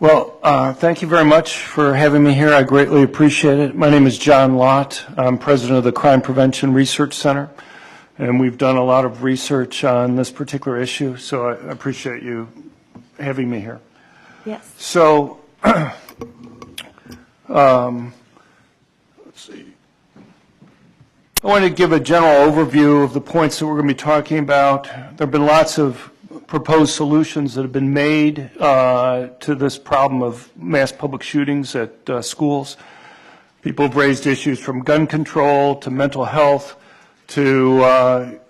Thank you very much for having me here. I greatly appreciate it. My name is John Lott. I'm president of the Crime Prevention Research Center, and we've done a lot of research on this particular issue, so I appreciate you having me here. Yes. So, let's see. I want to give a general overview of the points that we're going to be talking about. There have been lots of proposed solutions that have been made to this problem of mass public shootings at schools. People have raised issues from gun control to mental health to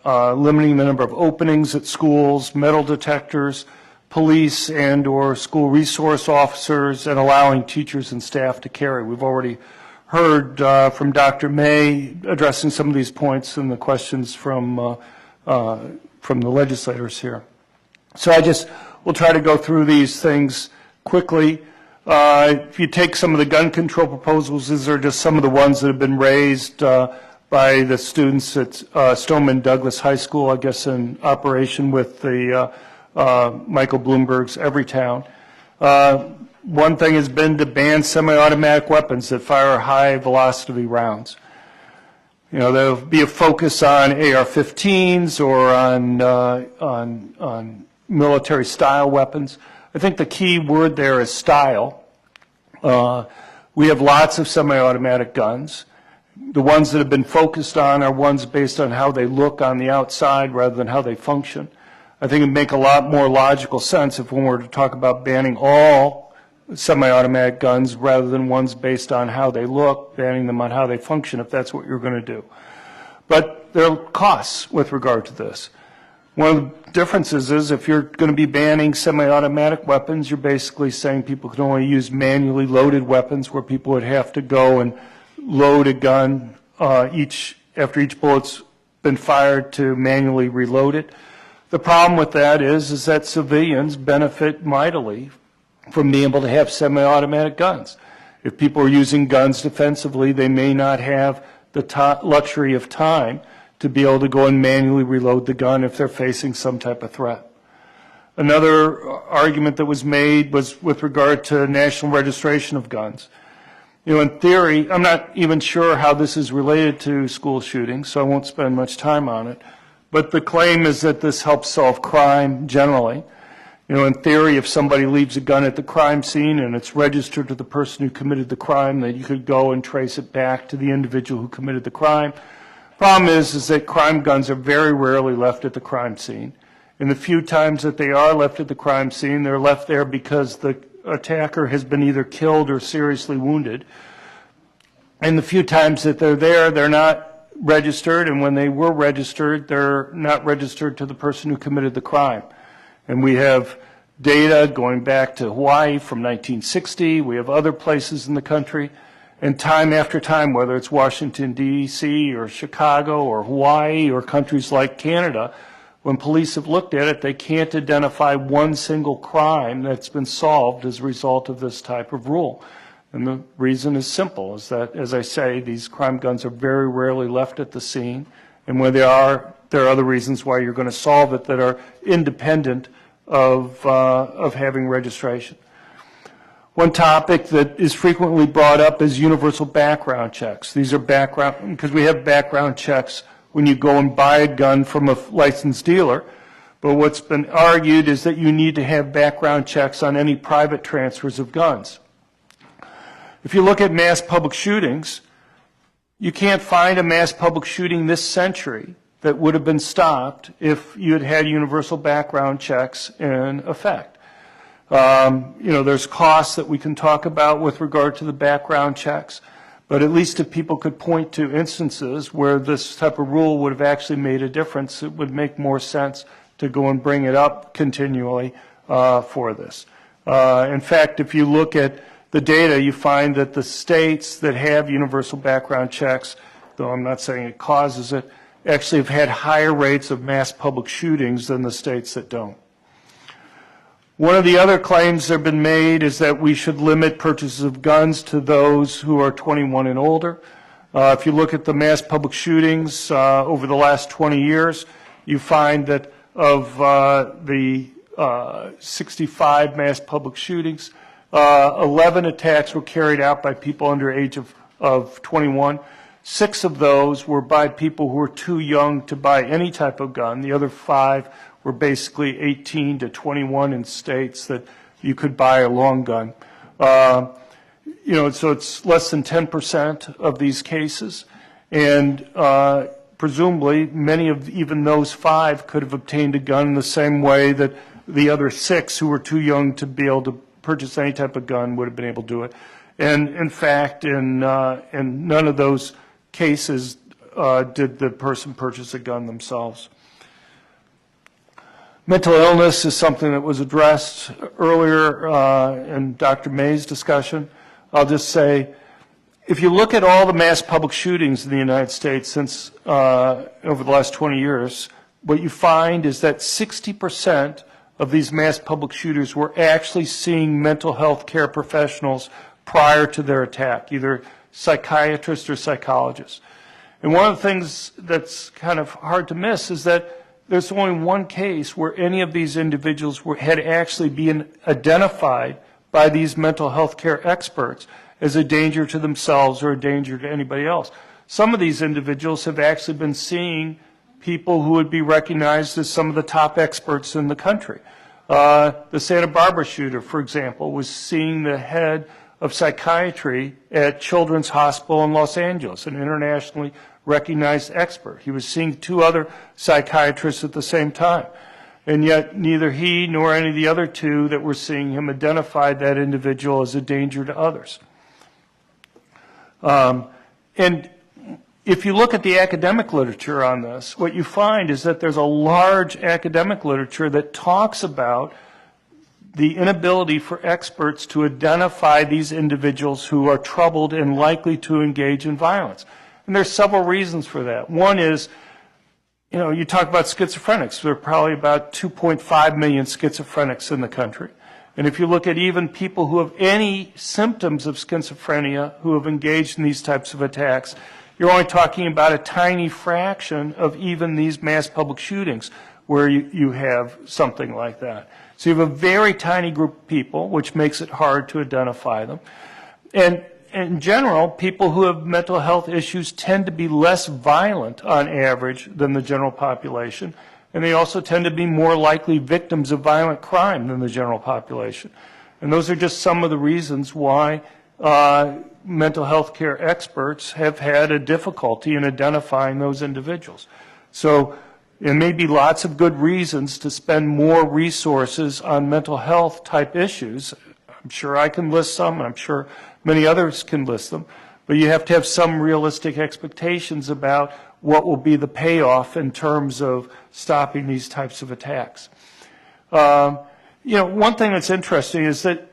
limiting the number of openings at schools, metal detectors, police and or school resource officers, and allowing teachers and staff to carry. We've already heard from Dr. May addressing some of these points and the questions from the legislators here. So I just will try to go through these things quickly. If you take some of the gun control proposals, these are just some of the ones that have been raised by the students at Stoneman Douglas High School, I guess in operation with the Michael Bloomberg's Everytown. One thing has been to ban semi-automatic weapons that fire high-velocity rounds. You know, there'll be a focus on AR-15s or on military-style weapons. I think the key word there is style. We have lots of semi-automatic guns. The ones that have been focused on are ones based on how they look on the outside rather than how they function. I think it would make a lot more logical sense if we were to talk about banning all semi-automatic guns rather than ones based on how they look, banning them on how they function if that's what you're going to do. But there are costs with regard to this. One of the differences is if you're going to be banning semi-automatic weapons, you're basically saying people can only use manually loaded weapons where people would have to go and load a gun after each bullet's been fired to manually reload it. The problem with that is that civilians benefit mightily from being able to have semi-automatic guns. If people are using guns defensively, they may not have the luxury of time to be able to go and manually reload the gun if they're facing some type of threat. Another argument that was made was with regard to national registration of guns. You know, in theory, I'm not even sure how this is related to school shootings, so I won't spend much time on it. But the claim is that this helps solve crime generally. You know, in theory, if somebody leaves a gun at the crime scene and it's registered to the person who committed the crime, then you could go and trace it back to the individual who committed the crime. Problem is that crime guns are very rarely left at the crime scene. And the few times that they are left at the crime scene, they're left there because the attacker has been either killed or seriously wounded. And the few times that they're there, they're not registered, and when they were registered, they're not registered to the person who committed the crime. And we have data going back to Hawaii from 1960. We have other places in the country. And time after time, whether it's Washington, D.C. or Chicago or Hawaii or countries like Canada, when police have looked at it, they can't identify one single crime that's been solved as a result of this type of rule. And the reason is simple, is that, as I say, these crime guns are very rarely left at the scene. And when they are, there are other reasons why you're going to solve it that are independent of having registration. One topic that is frequently brought up is universal background checks. These are background, because we have background checks when you go and buy a gun from a licensed dealer. But what's been argued is that you need to have background checks on any private transfers of guns. If you look at mass public shootings, you can't find a mass public shooting this century that would have been stopped if you had had universal background checks in effect. You know, there's costs that we can talk about with regard to the background checks, but at least if people could point to instances where this type of rule would have actually made a difference, it would make more sense to go and bring it up continually for this. In fact, if you look at the data, you find that the states that have universal background checks, though I'm not saying it causes it, actually have had higher rates of mass public shootings than the states that don't. One of the other claims that have been made is that we should limit purchases of guns to those who are 21 and older. If you look at the mass public shootings over the last 20 years, you find that of the 65 mass public shootings, 11 attacks were carried out by people under age of 21. 6 of those were by people who were too young to buy any type of gun. The other 5 were basically 18 to 21 in states that you could buy a long gun. So it's less than 10% of these cases, and presumably many of even those 5 could have obtained a gun in the same way that the other 6 who were too young to be able to purchase any type of gun would have been able to do it. And in fact, in none of those cases did the person purchase a gun themselves. Mental illness is something that was addressed earlier in Dr. May's discussion. I'll just say, if you look at all the mass public shootings in the United States since over the last 20 years, what you find is that 60% of these mass public shooters were actually seeing mental health care professionals prior to their attack, either psychiatrists or psychologists. And one of the things that's kind of hard to miss is that there's only one case where any of these individuals had actually been identified by these mental health care experts as a danger to themselves or a danger to anybody else. Some of these individuals have actually been seeing people who would be recognized as some of the top experts in the country. The Santa Barbara shooter, for example, was seeing the head of psychiatry at Children's Hospital in Los Angeles, an internationally recognized expert. He was seeing 2 other psychiatrists at the same time. And yet neither he nor any of the other 2 that were seeing him identified that individual as a danger to others. And if you look at the academic literature on this, what you find is that there's a large academic literature that talks about the inability for experts to identify these individuals who are troubled and likely to engage in violence. And there's several reasons for that. One is, you talk about schizophrenics. There are probably about 2.5 million schizophrenics in the country. And if you look at even people who have any symptoms of schizophrenia who have engaged in these types of attacks, you're only talking about a tiny fraction of even these mass public shootings where you have something like that. So you have a very tiny group of people, which makes it hard to identify them. And in general, people who have mental health issues tend to be less violent on average than the general population, and they also tend to be more likely victims of violent crime than the general population. And those are just some of the reasons why mental health care experts have had a difficulty in identifying those individuals. So there may be lots of good reasons to spend more resources on mental health type issues. I'm sure I can list some, and I'm sure many others can list them, but you have to have some realistic expectations about what will be the payoff in terms of stopping these types of attacks. One thing that's interesting is that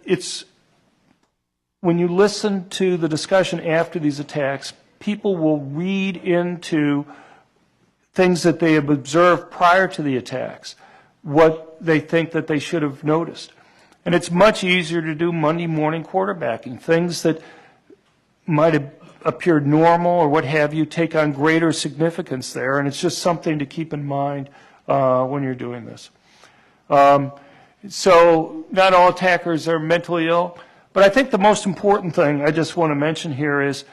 when you listen to the discussion after these attacks, people will read into things that they have observed prior to the attacks, what they think that they should have noticed. And it's much easier to do Monday morning quarterbacking. Things that might have appeared normal or what have you take on greater significance there, and it's just something to keep in mind when you're doing this. So not all attackers are mentally ill, but I think the most important thing I just want to mention here is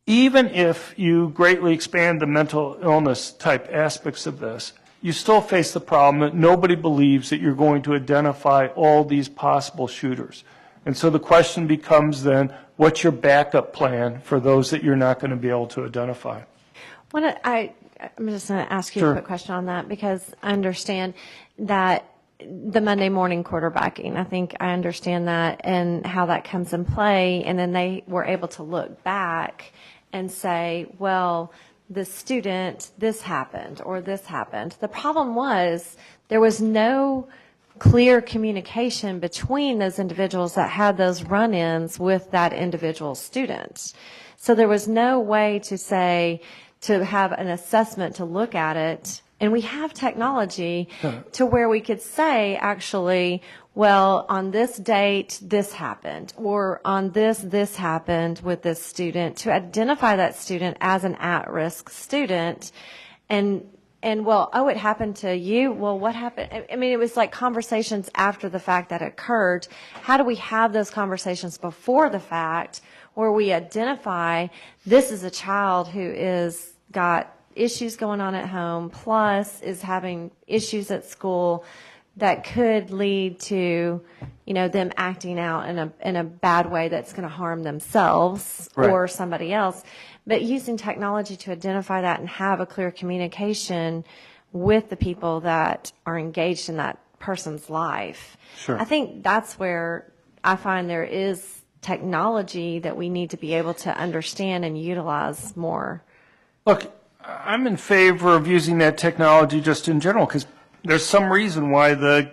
even if you greatly expand the mental illness type aspects of this, you still face the problem that nobody believes that you're going to identify all these possible shooters. And so the question becomes then, what's your backup plan for those that you're not going to be able to identify? I'm just going to ask you a quick question on that, because I understand that the Monday morning quarterbacking, I think I understand that and how that comes in play. And then they were able to look back and say, well, the student, this happened or this happened. The problem was there was no clear communication between those individuals that had those run-ins with that individual student. So there was no way to say, to have an assessment to look at it. And we have technology to where we could say, actually, well, on this date, this happened, or on this happened with this student, to identify that student as an at-risk student and And well, oh, it happened to you. Well, what happened? I mean, it was like conversations after the fact that occurred. How do we have those conversations before the fact where we identify this is a child who is got issues going on at home, plus is having issues at school that could lead to, them acting out in a bad way that's going to harm themselves or somebody else. But using technology to identify that and have a clear communication with the people that are engaged in that person's life. Sure. I think that's where I find there is technology that we need to be able to understand and utilize more. Look, I'm in favor of using that technology just in general, because there's some reason why the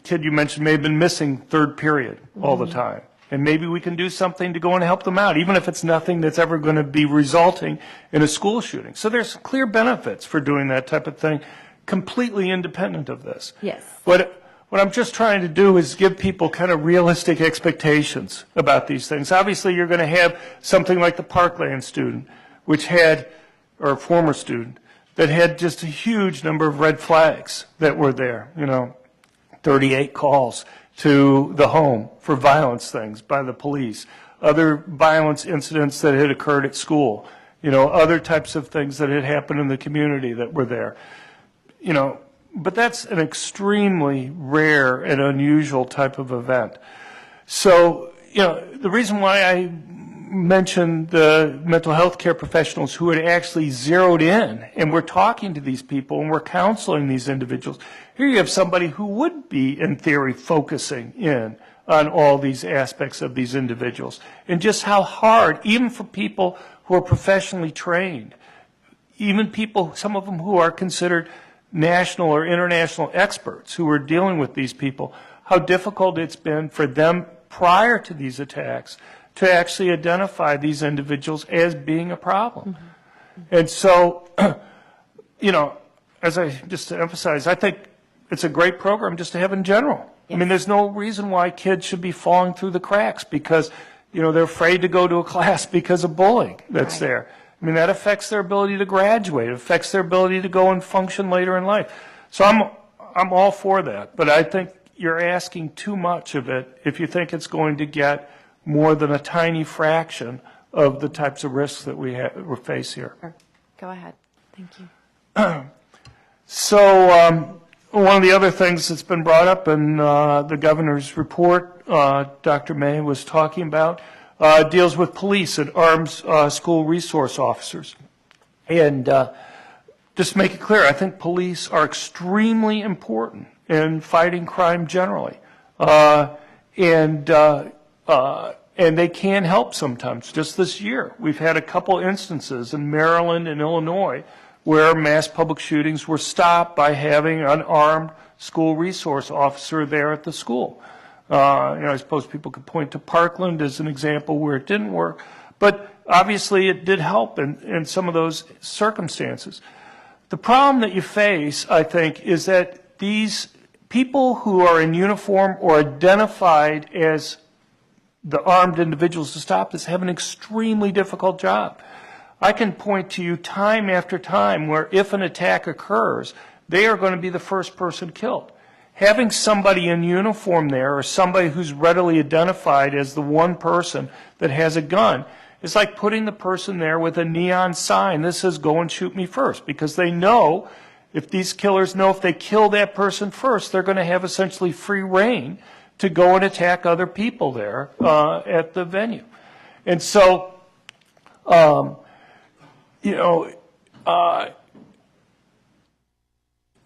kid you mentioned may have been missing third period all the time. And maybe we can do something to go and help them out, even if it's nothing that's ever going to be resulting in a school shooting. So there's clear benefits for doing that type of thing, completely independent of this. Yes. What I'm just trying to do is give people kind of realistic expectations about these things. Obviously, you're going to have something like the Parkland student, which had, or a former student, that had just a huge number of red flags that were there, 38 calls to the home for violence things by the police, other violence incidents that had occurred at school, other types of things that had happened in the community that were there, but that's an extremely rare and unusual type of event. So, the reason why I mentioned the mental health care professionals who had actually zeroed in and we're talking to these people and we're counseling these individuals. Here you have somebody who would be, in theory, focusing in on all these aspects of these individuals and just how hard, even for people who are professionally trained, even people, some of them who are considered national or international experts who are dealing with these people, how difficult it's been for them prior to these attacks to actually identify these individuals as being a problem. And so, as I just to emphasize, I think it's a great program just to have in general. Yes. I mean, there's no reason why kids should be falling through the cracks because, they're afraid to go to a class because of bullying that's there. I mean, that affects their ability to graduate. It affects their ability to go and function later in life. So I'm all for that. But I think you're asking too much of it if you think it's going to get more than a tiny fraction of the types of risks that we face here. Sure. Go ahead. Thank you. So one of the other things that's been brought up in the governor's report, Dr. May was talking about, deals with police and armed school resource officers. And just to make it clear, I think police are extremely important in fighting crime generally. And they can help sometimes. Just this year, we've had a couple instances in Maryland and Illinois where mass public shootings were stopped by having an armed school resource officer there at the school. I suppose people could point to Parkland as an example where it didn't work, but obviously it did help in some of those circumstances. The problem that you face, I think, is that these people who are in uniform or identified as the armed individuals to stop this have an extremely difficult job. I can point to you time after time where if an attack occurs, they are going to be the first person killed. Having somebody in uniform there or somebody who's readily identified as the one person that has a gun is like putting the person there with a neon sign that says, go and shoot me first, because they know, if these killers know if they kill that person first, they're going to have essentially free reign to go and attack other people there at the venue. And so,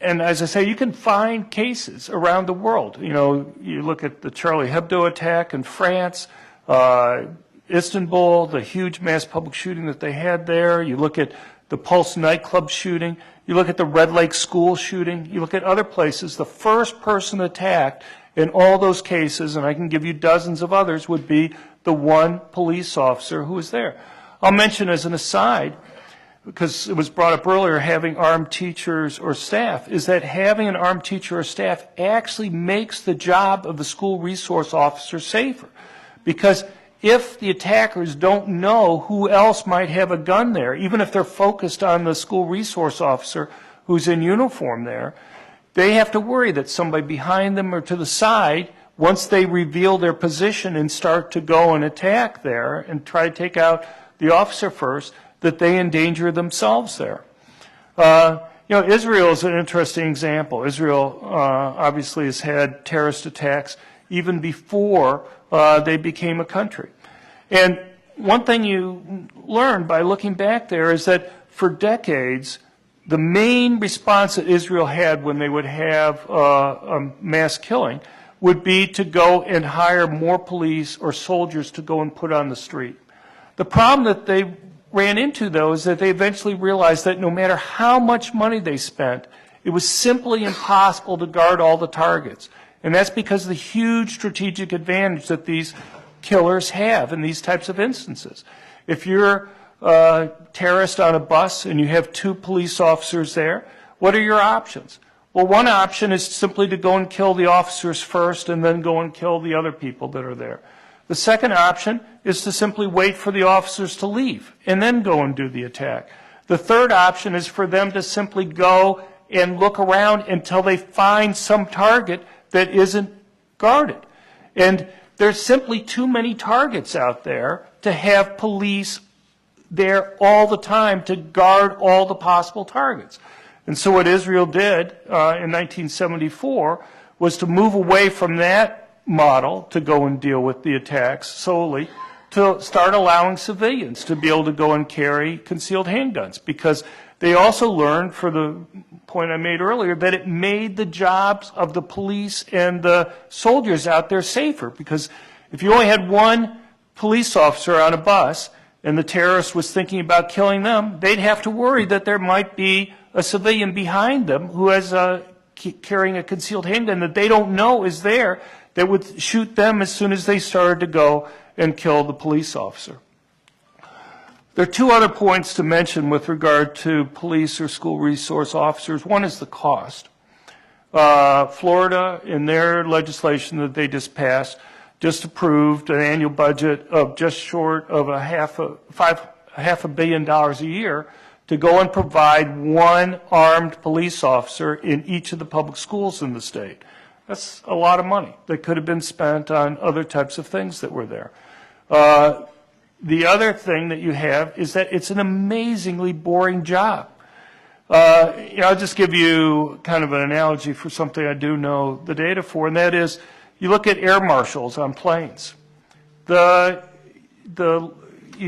and as I say, you can find cases around the world. You look at the Charlie Hebdo attack in France, Istanbul, the huge mass public shooting that they had there. You look at the Pulse nightclub shooting. You look at the Red Lake school shooting. You look at other places. The first person attacked in all those cases, and I can give you dozens of others, would be the one police officer who was there. I'll mention as an aside, because it was brought up earlier, having armed teachers or staff, is that having an armed teacher or staff actually makes the job of the school resource officer safer. Because if the attackers don't know who else might have a gun there, even if they're focused on the school resource officer who's in uniform there, they have to worry that somebody behind them or to the side, once they reveal their position and start to go and attack there and try to take out the officer first, that they endanger themselves there. Israel is an interesting example. Israel obviously has had terrorist attacks even before they became a country. And one thing you learn by looking back there is that for decades, the main response that Israel had when they would have a mass killing would be to go and hire more police or soldiers to go and put on the street. The problem that they ran into, though, is that they eventually realized that no matter how much money they spent, it was simply impossible to guard all the targets. And that's because of the huge strategic advantage that these killers have in these types of instances. If you're a terrorist on a bus and you have 2 police officers there, what are your options? Well, one option is simply to go and kill the officers first and then go and kill the other people that are there. The second option is to simply wait for the officers to leave and then go and do the attack. The third option is for them to simply go and look around until they find some target that isn't guarded. And there's simply too many targets out there to have police there all the time to guard all the possible targets. And so what Israel did in 1974 was to move away from that model to go and deal with the attacks solely, to start allowing civilians to be able to go and carry concealed handguns, because they also learned, for the point I made earlier, that it made the jobs of the police and the soldiers out there safer, because if you only had one police officer on a bus and the terrorist was thinking about killing them, they'd have to worry that there might be a civilian behind them who has carrying a concealed handgun that they don't know is there, that would shoot them as soon as they started to go and kill the police officer. There are 2 other points to mention with regard to police or school resource officers. One is the cost. Florida, in their legislation that they just passed, just approved an annual budget of just short of half a billion dollars a year to go and provide 1 armed police officer in each of the public schools in the state. That's a lot of money that could have been spent on other types of things that were there. The other thing that you have is that it's an amazingly boring job. I'll just give you kind of an analogy for something I do know the data for, and that is, you look at air marshals on planes. You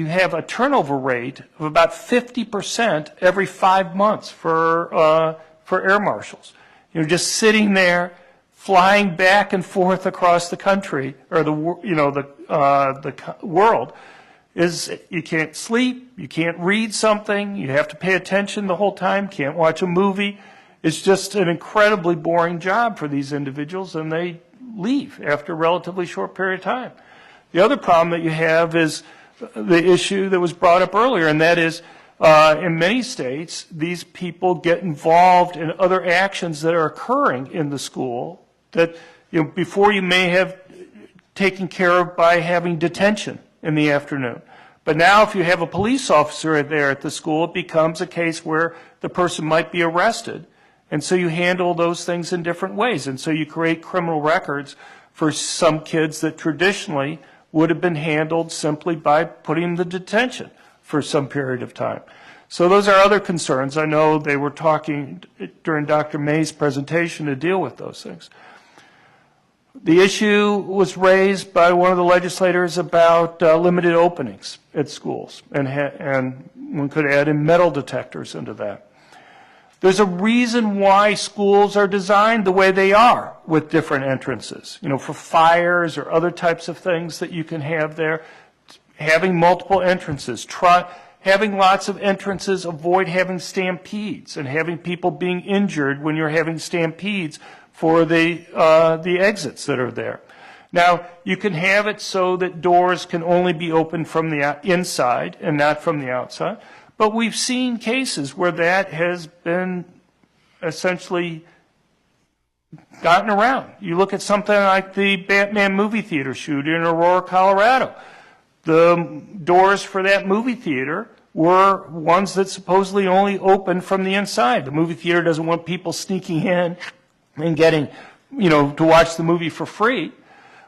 have a turnover rate of about 50% every 5 months for air marshals. You're just sitting there, flying back and forth across the country or the world. You can't sleep, you can't read something, you have to pay attention the whole time, can't watch a movie. It's just an incredibly boring job for these individuals, and they leave after a relatively short period of time. The other problem that you have is the issue that was brought up earlier, and that is in many states, these people get involved in other actions that are occurring in the school that before you may have taken care of by having detention in the afternoon. But now if you have a police officer there at the school, it becomes a case where the person might be arrested. And so you handle those things in different ways. And so you create criminal records for some kids that traditionally would have been handled simply by putting them in detention for some period of time. So those are other concerns. I know they were talking during Dr. May's presentation to deal with those things. The issue was raised by one of the legislators about limited openings at schools, and one could add in metal detectors into that. There's a reason why schools are designed the way they are with different entrances, for fires or other types of things that you can have there. Having multiple entrances, having lots of entrances, avoid having stampedes and having people being injured when you're having stampedes for the exits that are there. Now, you can have it so that doors can only be opened from the inside and not from the outside. But we've seen cases where that has been essentially gotten around. You look at something like the Batman movie theater shooting in Aurora, Colorado. The doors for that movie theater were ones that supposedly only opened from the inside. The movie theater doesn't want people sneaking in and getting, to watch the movie for free.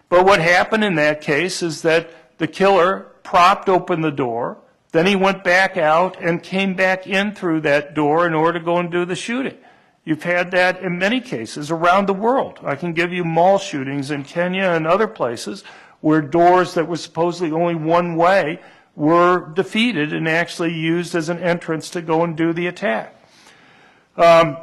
But what happened in that case is that the killer propped open the door, then he went back out and came back in through that door in order to go and do the shooting. You've had that in many cases around the world. I can give you mall shootings in Kenya and other places where doors that were supposedly only one way were defeated and actually used as an entrance to go and do the attack. And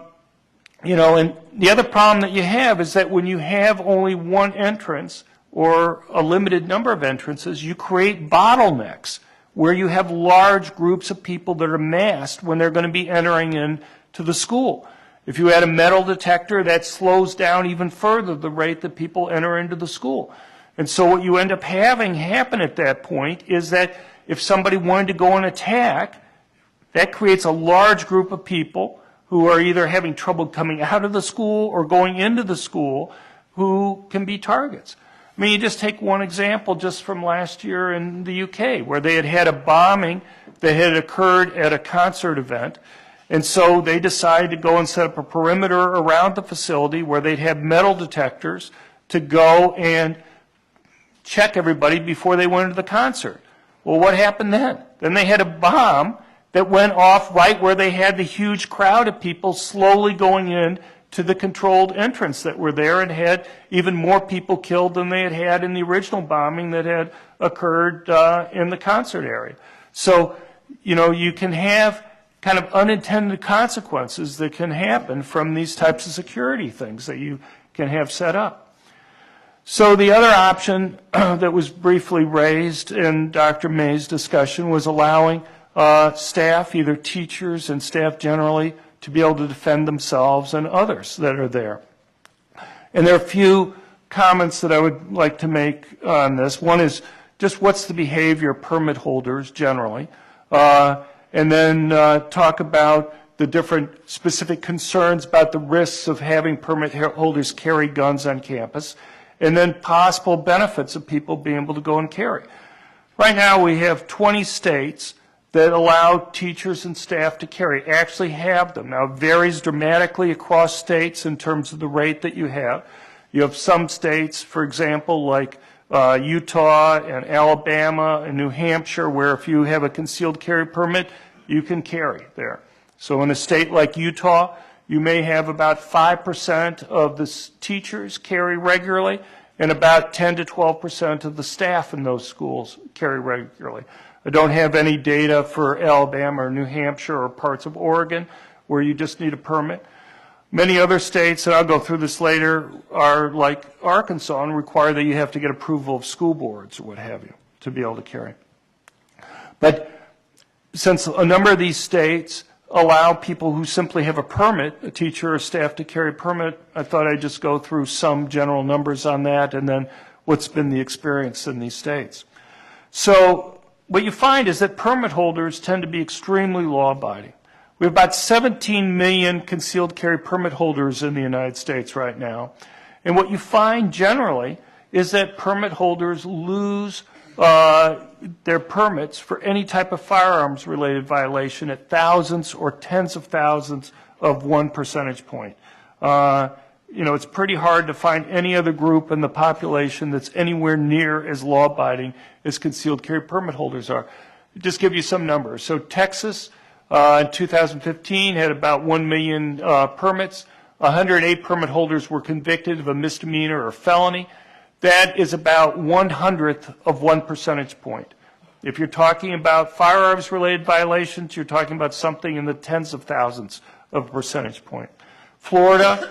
the other problem that you have is that when you have only one entrance or a limited number of entrances, you create bottlenecks where you have large groups of people that are massed when they're going to be entering into the school. If you add a metal detector, that slows down even further the rate that people enter into the school. And so what you end up having happen at that point is that if somebody wanted to go and attack, that creates a large group of people who are either having trouble coming out of the school or going into the school who can be targets. I mean, you just take one example just from last year in the UK, where they had a bombing that had occurred at a concert event. And so they decided to go and set up a perimeter around the facility where they'd have metal detectors to go and check everybody before they went into the concert. Well, what happened then? Then they had a bomb that went off right where they had the huge crowd of people slowly going in to the controlled entrance that were there, and had even more people killed than they had had in the original bombing that had occurred in the concert area. So, you can have kind of unintended consequences that can happen from these types of security things that you can have set up. So the other option that was briefly raised in Dr. May's discussion was allowing staff, either teachers and staff generally, to be able to defend themselves and others that are there. And there are a few comments that I would like to make on this. One is just what's the behavior of permit holders generally, and then talk about the different specific concerns about the risks of having permit holders carry guns on campus, and then possible benefits of people being able to go and carry. Right now we have 20 states that allow teachers and staff to carry, actually have them. Now, it varies dramatically across states in terms of the rate that you have. You have some states, for example, like Utah and Alabama and New Hampshire, where if you have a concealed carry permit, you can carry there. So in a state like Utah, you may have about 5% of the teachers carry regularly, and about 10 to 12% of the staff in those schools carry regularly. I don't have any data for Alabama or New Hampshire or parts of Oregon where you just need a permit. Many other states, and I'll go through this later, are like Arkansas and require that you have to get approval of school boards or what have you to be able to carry. But since a number of these states allow people who simply have a permit, a teacher or staff, to carry a permit, I thought I'd just go through some general numbers on that and then what's been the experience in these states. So what you find is that permit holders tend to be extremely law-abiding. We have about 17 million concealed carry permit holders in the United States right now. And what you find generally is that permit holders lose their permits for any type of firearms-related violation at thousands or tens of thousands of 1 percentage point. It's pretty hard to find any other group in the population that's anywhere near as law-abiding as concealed carry permit holders are. Just give you some numbers. So Texas in 2015 had about 1 million permits. 108 permit holders were convicted of a misdemeanor or felony. That is about 1/100th of 1 percentage point. If you're talking about firearms-related violations, you're talking about something in the tens of thousands of a percentage point. Florida,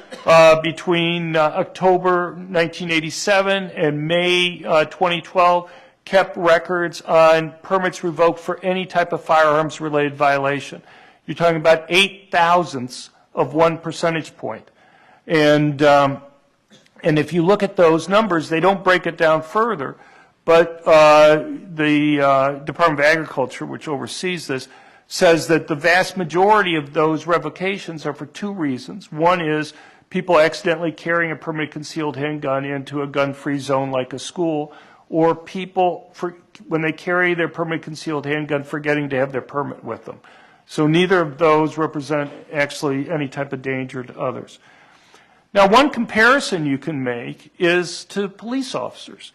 between October 1987 and May 2012, kept records on permits revoked for any type of firearms-related violation. You're talking about 8/1000ths of 1 percentage point. And if you look at those numbers, they don't break it down further, but the Department of Agriculture, which oversees this, says that the vast majority of those revocations are for two reasons. One is people accidentally carrying a permanent concealed handgun into a gun-free zone like a school, or people when they carry their permanent concealed handgun, forgetting to have their permit with them. So neither of those represent actually any type of danger to others. Now, one comparison you can make is to police officers.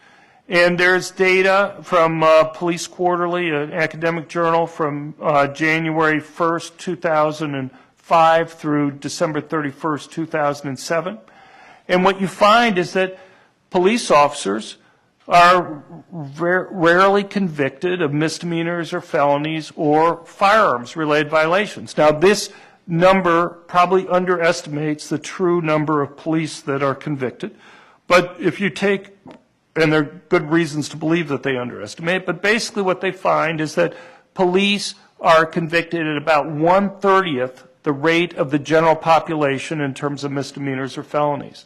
And there's data from Police Quarterly, an academic journal from January 1st, 2005 through December 31st, 2007. And what you find is that police officers are rarely convicted of misdemeanors or felonies or firearms-related violations. Now, this number probably underestimates the true number of police that are convicted. But if you take, and there are good reasons to believe that they underestimate, but basically what they find is that police are convicted at about 1/30th the rate of the general population in terms of misdemeanors or felonies.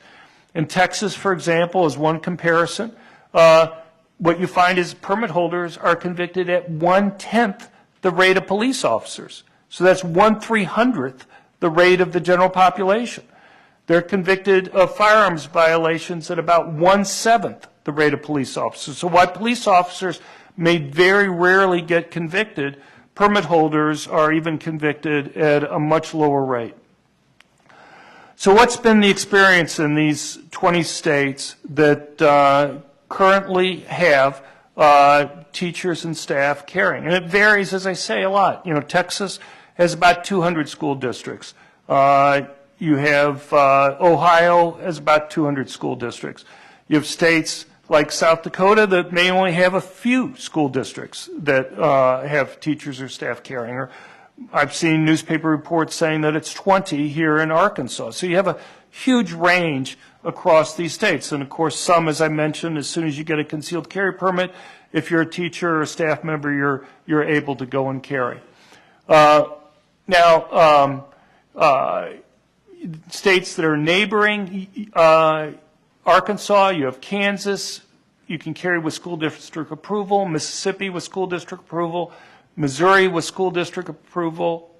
In Texas, for example, as one comparison, what you find is permit holders are convicted at 1/10 the rate of police officers. So that's 1/300th the rate of the general population. They're convicted of firearms violations at about 1/7 the rate of police officers. So while police officers may very rarely get convicted, permit holders are even convicted at a much lower rate. So what's been the experience in these 20 states that currently have teachers and staff carrying? And it varies, as I say, a lot. You know, Texas has about 200 school districts. You have Ohio has about 200 school districts. You have states like South Dakota that may only have a few school districts that have teachers or staff carrying. Or I've seen newspaper reports saying that it's 20 here in Arkansas. So you have a huge range across these states. And of course, some, as I mentioned, as soon as you get a concealed carry permit, if you're a teacher or a staff member, you're able to go and carry. States that are neighboring Arkansas, you have Kansas, you can carry with school district approval, Mississippi with school district approval, Missouri with school district approval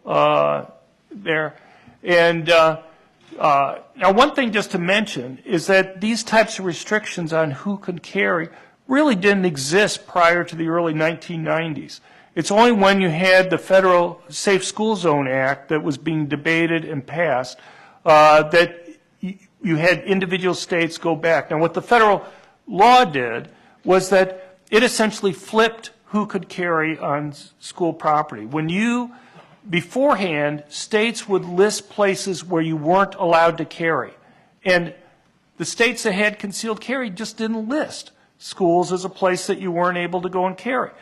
there. And now one thing just to mention is that these types of restrictions on who can carry really didn't exist prior to the early 1990s. It's only when you had the Federal Safe School Zone Act that was being debated and passed that you had individual states go back. Now, what the federal law did was that it essentially flipped who could carry on school property. Beforehand, states would list places where you weren't allowed to carry. And the states that had concealed carry just didn't list schools as a place that you weren't able to go and carry.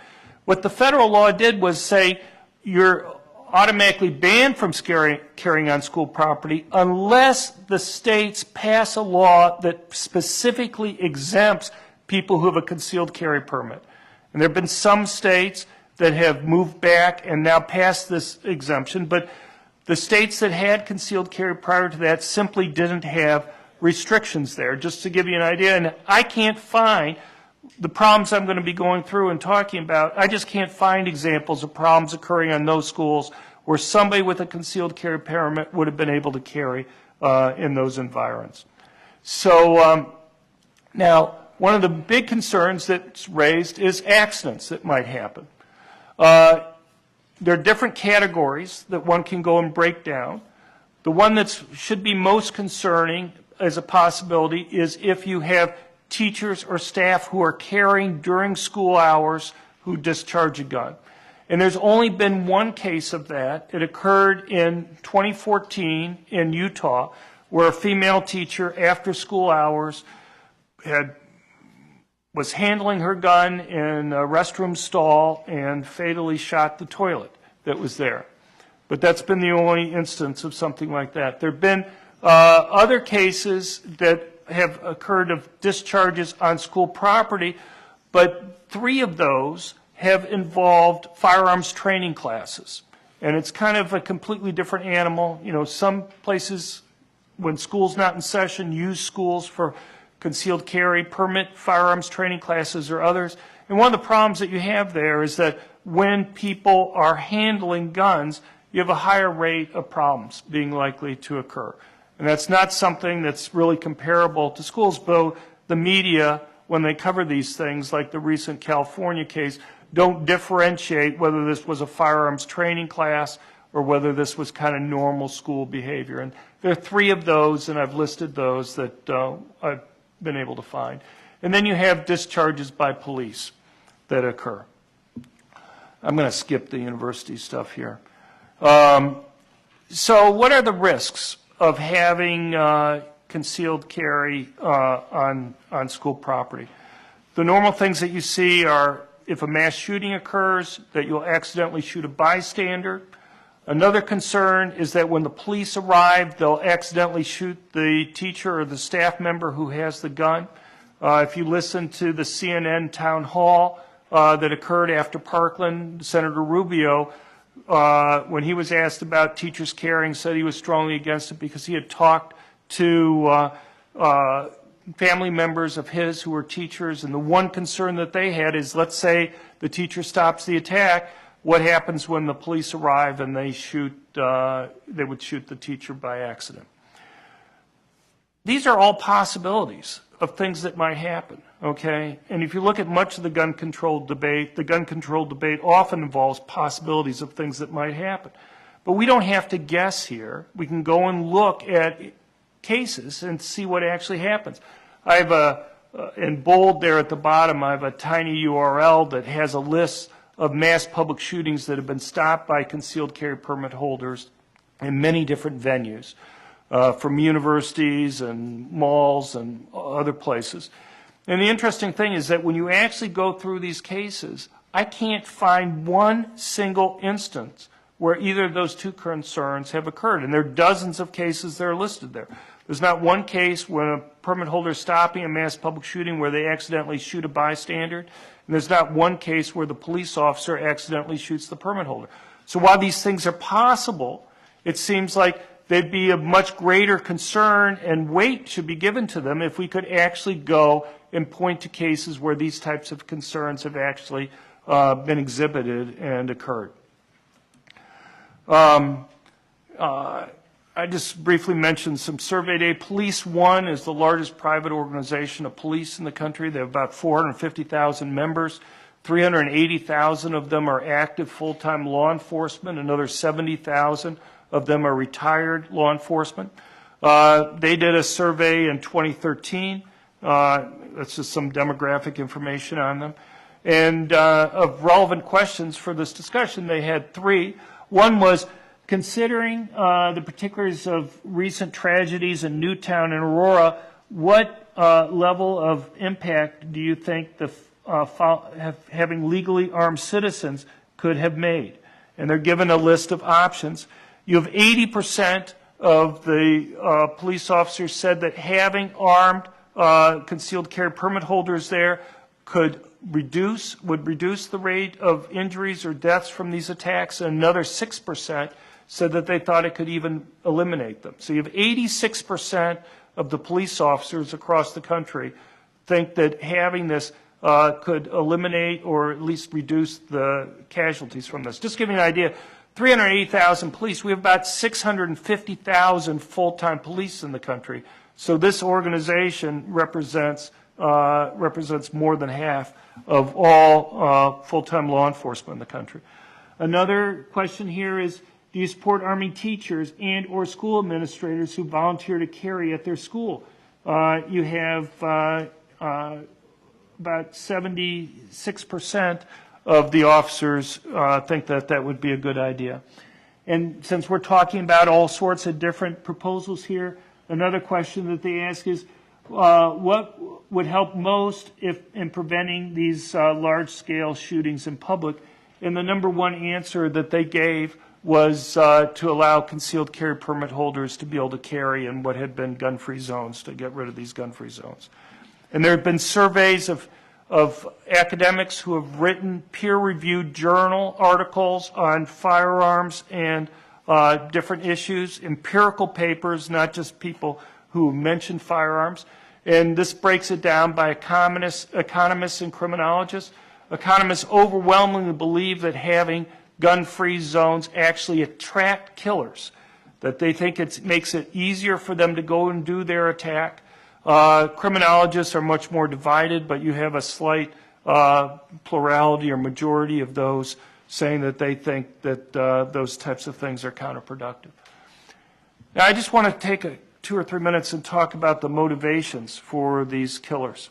What the federal law did was say you're automatically banned from carrying on school property unless the states pass a law that specifically exempts people who have a concealed carry permit. And there have been some states that have moved back and now passed this exemption, but the states that had concealed carry prior to that simply didn't have restrictions there. Just to give you an idea, and I can't find the problems I'm going to be going through and talking about, I just can't find examples of problems occurring on those schools where somebody with a concealed carry permit would have been able to carry in those environs. So now, one of the big concerns that's raised is accidents that might happen. There are different categories that one can go and break down. The one that should be most concerning as a possibility is if you have teachers or staff who are carrying during school hours who discharge a gun. And there's only been one case of that. It occurred in 2014 in Utah, where a female teacher, after school hours, was handling her gun in a restroom stall and fatally shot the toilet that was there. But that's been the only instance of something like that. There have been other cases that have occurred of discharges on school property, but 3 of those have involved firearms training classes. And it's kind of a completely different animal. You know, some places, when school's not in session, use schools for concealed carry, permit firearms training classes or others. And one of the problems that you have there is that when people are handling guns, you have a higher rate of problems being likely to occur. And that's not something that's really comparable to schools, though the media when they cover these things, like the recent California case, don't differentiate whether this was a firearms training class or whether this was kind of normal school behavior. And there are 3 of those, and I've listed those that I've been able to find. And then you have discharges by police that occur. I'm going to skip the university stuff here. So what are the risks of having concealed carry on school property? The normal things that you see are if a mass shooting occurs, that you'll accidentally shoot a bystander. Another concern is that when the police arrive, they'll accidentally shoot the teacher or the staff member who has the gun. If you listen to the CNN town hall that occurred after Parkland, Senator Rubio, when he was asked about teachers carrying, said he was strongly against it because he had talked to family members of his who were teachers, and the one concern that they had is, let's say the teacher stops the attack, what happens when the police arrive and they would shoot the teacher by accident? These are all possibilities of things that might happen, okay? And if you look at much of the gun control debate often involves possibilities of things that might happen. But we don't have to guess here. We can go and look at cases and see what actually happens. I have in bold there at the bottom, I have a tiny URL that has a list of mass public shootings that have been stopped by concealed carry permit holders in many different venues, from universities and malls and other places. And the interesting thing is that when you actually go through these cases, I can't find one single instance where either of those 2 concerns have occurred. And there are dozens of cases that are listed there. There's not one case when a permit holder is stopping a mass public shooting where they accidentally shoot a bystander. And there's not one case where the police officer accidentally shoots the permit holder. So while these things are possible, it seems like there'd be a much greater concern and weight should be given to them if we could actually go and point to cases where these types of concerns have actually been exhibited and occurred. I just briefly mentioned some survey data. Police One is the largest private organization of police in the country. They have about 450,000 members. 380,000 of them are active full-time law enforcement. Another 70,000 of them are retired law enforcement. They did a survey in 2013. That's just some demographic information on them. And of relevant questions for this discussion, they had 3. One was, considering the particulars of recent tragedies in Newtown and Aurora, what level of impact do you think the having legally armed citizens could have made? And they're given a list of options. You have 80% of the police officers said that having armed concealed carry permit holders there would reduce the rate of injuries or deaths from these attacks, and another 6% said that they thought it could even eliminate them. So you have 86% of the police officers across the country think that having this could eliminate or at least reduce the casualties from this. Just to give you an idea, 380,000 police, we have about 650,000 full-time police in the country. So this organization represents more than half of all full-time law enforcement in the country. Another question here is, do you support arming teachers and or school administrators who volunteer to carry at their school? You have about 76% of the officers think that that would be a good idea. And since we're talking about all sorts of different proposals here, another question that they ask is, what would help most in preventing these large-scale shootings in public? And the number one answer that they gave was to allow concealed carry permit holders to be able to carry in what had been gun-free zones, to get rid of these gun-free zones. And there have been surveys of academics who have written peer-reviewed journal articles on firearms and different issues, empirical papers, not just people who mention firearms. And this breaks it down by economists and criminologists. Economists overwhelmingly believe that having gun-free zones actually attract killers, that they think it makes it easier for them to go and do their attack. Criminologists are much more divided, but you have a slight plurality or majority of those saying that they think that those types of things are counterproductive. Now, I just want to take 2 or 3 minutes and talk about the motivations for these killers.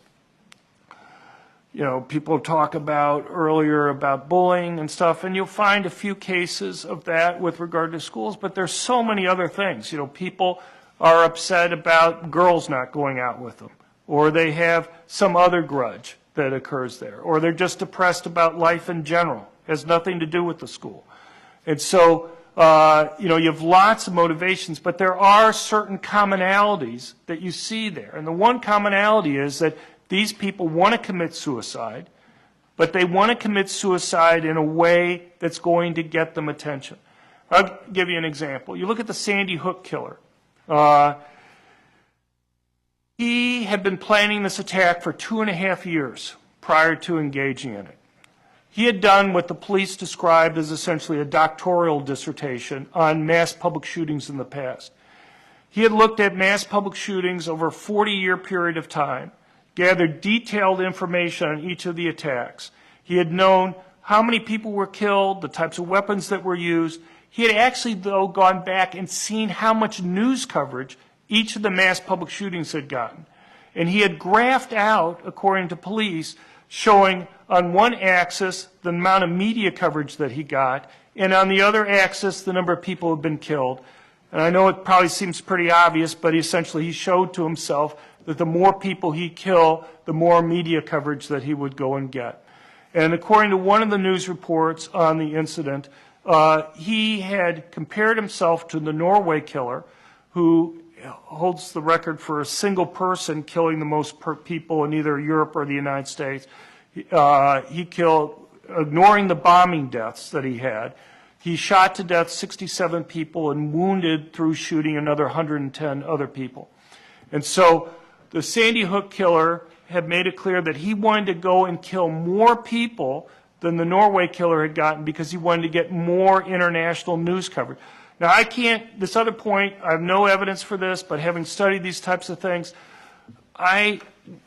You know, people talk about earlier about bullying and stuff, and you'll find a few cases of that with regard to schools, but there's so many other things. You know, people are upset about girls not going out with them, or they have some other grudge that occurs there, or they're just depressed about life in general. It has nothing to do with the school. And so, you know, you have lots of motivations, but there are certain commonalities that you see there. And the one commonality is that these people want to commit suicide, but they want to commit suicide in a way that's going to get them attention. I'll give you an example. You look at the Sandy Hook killer. He had been planning this attack for 2.5 years prior to engaging in it. He had done what the police described as essentially a doctoral dissertation on mass public shootings in the past. He had looked at mass public shootings over a 40-year period of time, gathered detailed information on each of the attacks. He had known how many people were killed, the types of weapons that were used. He had actually, though, gone back and seen how much news coverage each of the mass public shootings had gotten. And he had graphed out, according to police, showing on one axis the amount of media coverage that he got, and on the other axis the number of people who had been killed. And I know it probably seems pretty obvious, but essentially he showed to himself that the more people he killed, the more media coverage that he would go and get. And according to one of the news reports on the incident, he had compared himself to the Norway killer, who holds the record for a single person killing the most people in either Europe or the United States. He killed, ignoring the bombing deaths that he had, he shot to death 67 people and wounded through shooting another 110 other people. And so the Sandy Hook killer had made it clear that he wanted to go and kill more people than the Norway killer had gotten because he wanted to get more international news coverage. Now, I can't, this other point, I have no evidence for this, but having studied these types of things, I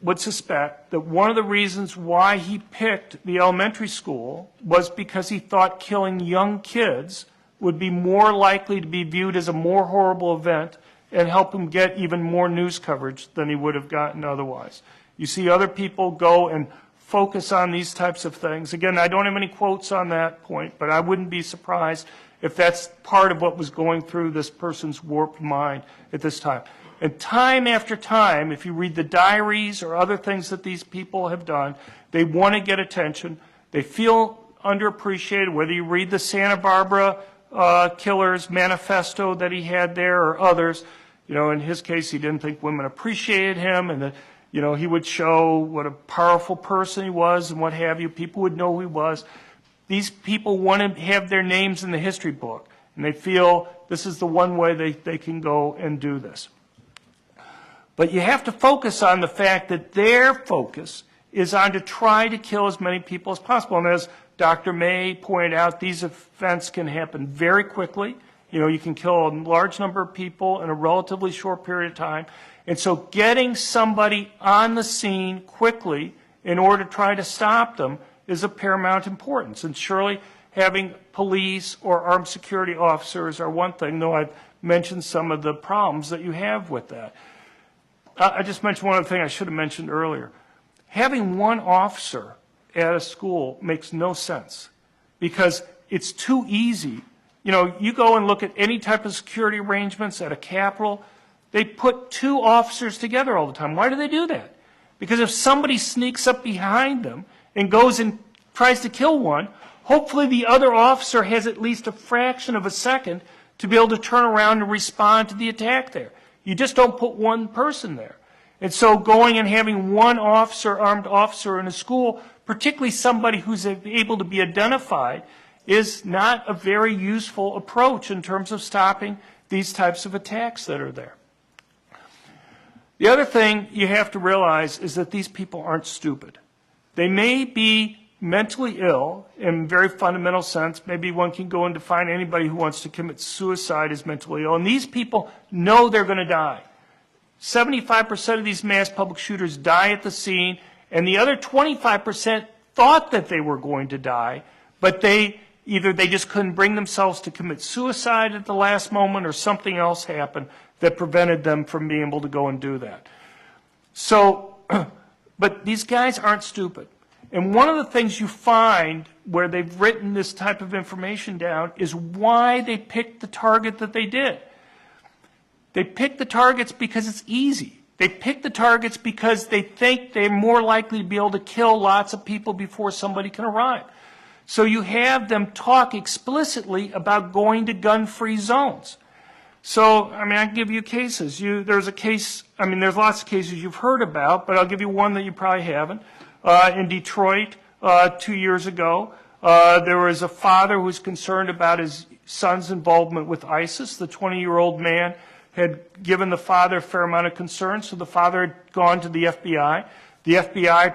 would suspect that one of the reasons why he picked the elementary school was because he thought killing young kids would be more likely to be viewed as a more horrible event and help him get even more news coverage than he would have gotten otherwise. You see other people go and focus on these types of things. Again, I don't have any quotes on that point, but I wouldn't be surprised if that's part of what was going through this person's warped mind at this time. And time after time, if you read the diaries or other things that these people have done, they want to get attention. They feel underappreciated, whether you read the Santa Barbara killer's manifesto that he had there or others. You know, in his case, he didn't think women appreciated him, and that, you know, he would show what a powerful person he was and what have you. People would know who he was. These people want to have their names in the history book, and they feel this is the one way they can go and do this. But you have to focus on the fact that their focus is on to try to kill as many people as possible. And as Dr. May pointed out, these events can happen very quickly. You know, you can kill a large number of people in a relatively short period of time. And so getting somebody on the scene quickly in order to try to stop them is of paramount importance. And surely having police or armed security officers are one thing, though I've mentioned some of the problems that you have with that. I just mentioned one other thing I should have mentioned earlier. Having one officer at a school makes no sense because it's too easy. You know, you go and look at any type of security arrangements at a Capitol, they put 2 officers together all the time. Why do they do that? Because if somebody sneaks up behind them and goes and tries to kill one, hopefully the other officer has at least a fraction of a second to be able to turn around and respond to the attack there. You just don't put one person there. And so going and having one officer, armed officer in a school, particularly somebody who's able to be identified, is not a very useful approach in terms of stopping these types of attacks that are there. The other thing you have to realize is that these people aren't stupid. They may be mentally ill in a very fundamental sense. Maybe one can go and define anybody who wants to commit suicide as mentally ill. And these people know they're going to die. 75% of these mass public shooters die at the scene, and the other 25% thought that they were going to die, but either they just couldn't bring themselves to commit suicide at the last moment, or something else happened that prevented them from being able to go and do that. So, but these guys aren't stupid. And one of the things you find where they've written this type of information down is why they picked the target that they did. They picked the targets because it's easy. They picked the targets because they think they're more likely to be able to kill lots of people before somebody can arrive. So you have them talk explicitly about going to gun-free zones. So, I mean, I can give you cases. There's a case, I mean, there's lots of cases you've heard about, but I'll give you one that you probably haven't. In Detroit, 2 years ago, there was a father who was concerned about his son's involvement with ISIS. The 20-year-old man had given the father a fair amount of concern, so the father had gone to the FBI. The FBI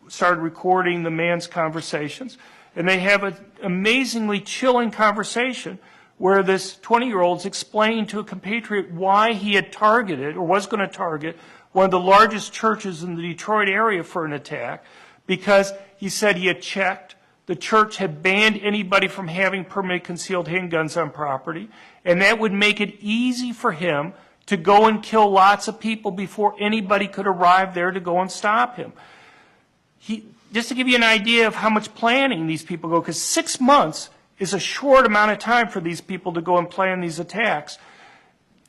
started recording the man's conversations, and they have an amazingly chilling conversation where this 20-year-old's explaining to a compatriot why he had targeted, or was going to target, one of the largest churches in the Detroit area for an attack, because he said he had checked, the church had banned anybody from having permanent concealed handguns on property, and that would make it easy for him to go and kill lots of people before anybody could arrive there to go and stop him. Just to give you an idea of how much planning these people go, because 6 months is a short amount of time for these people to go and plan these attacks.